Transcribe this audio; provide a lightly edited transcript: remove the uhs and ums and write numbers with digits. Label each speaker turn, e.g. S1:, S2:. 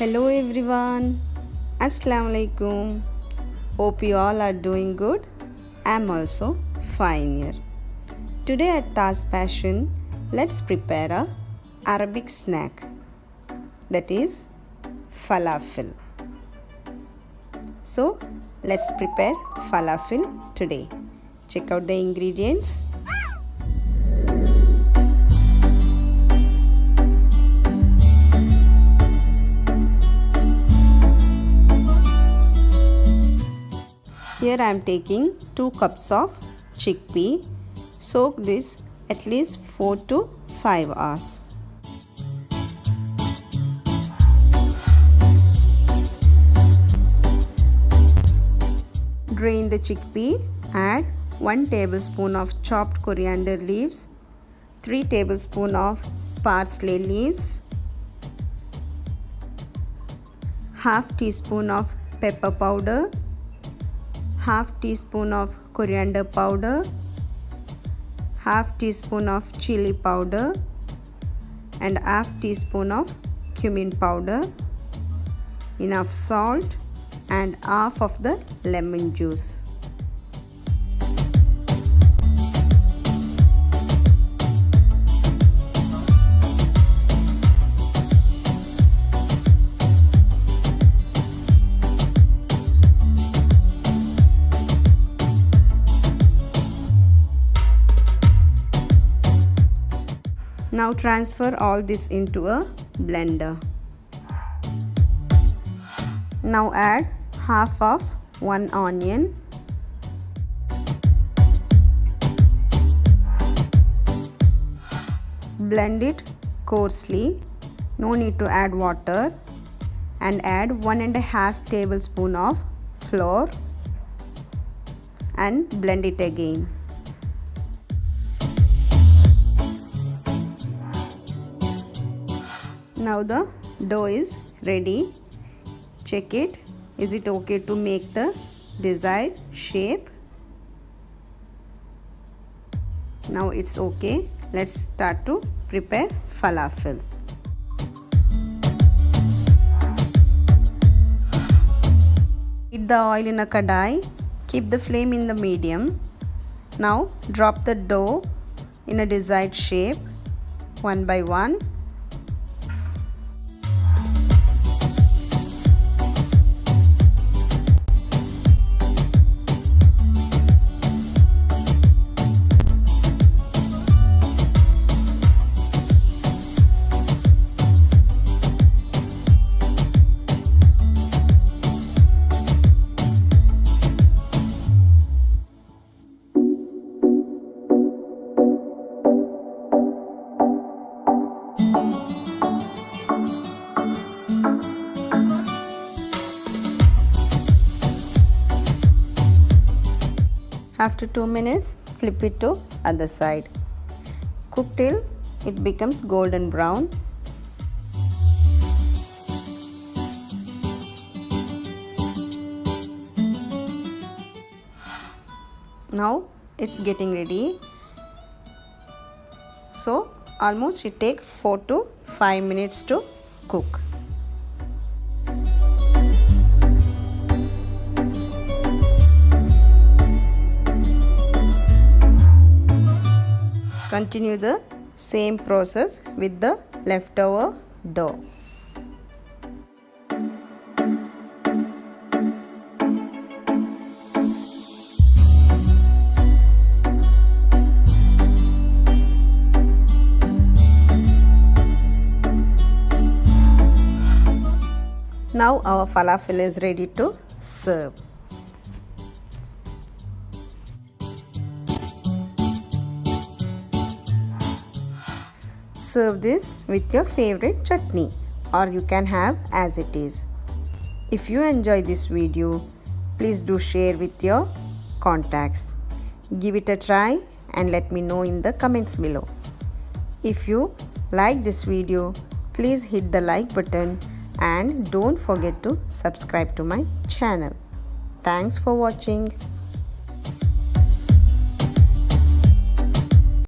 S1: Hello everyone, Assalamu alaikum. Hope you all are doing good. I am also fine here. Today at Thaazpassion, let's prepare a Arabic snack, that is falafel. So let's prepare falafel today. Check out the ingredients. Here I am taking 2 cups of chickpea. Soak this at least 4 to 5 hours. Drain the chickpea. Add 1 tablespoon of chopped coriander leaves, 3 tablespoons of parsley leaves, half teaspoon of pepper powder, half teaspoon of coriander powder, half teaspoon of chili powder, and half teaspoon of cumin powder, enough salt, and half of the lemon juice. Now transfer all this into a blender. Now add half of 1 onion, blend it coarsely, no need to add water, and add 1.5 tablespoon of flour and blend it again. Now the dough is ready. Check it. Is it okay to make the desired shape? Now it's okay. Let's start to prepare falafel. Heat the oil in a kadai. Keep the flame in the medium. Now drop the dough in a desired shape one by one. After 2 minutes, flip it to other side. Cook till it becomes golden brown. Now it's getting ready. So almost it takes 4 to 5 minutes to cook. Continue the same process with the leftover dough. Now our falafel is ready to serve. Serve this with your favorite chutney, or you can have as it is. If you enjoy this video, please do share with your contacts. Give it a try and let me know in the comments below. If you like this video, please hit the like button and don't forget to subscribe to my channel. Thanks for watching.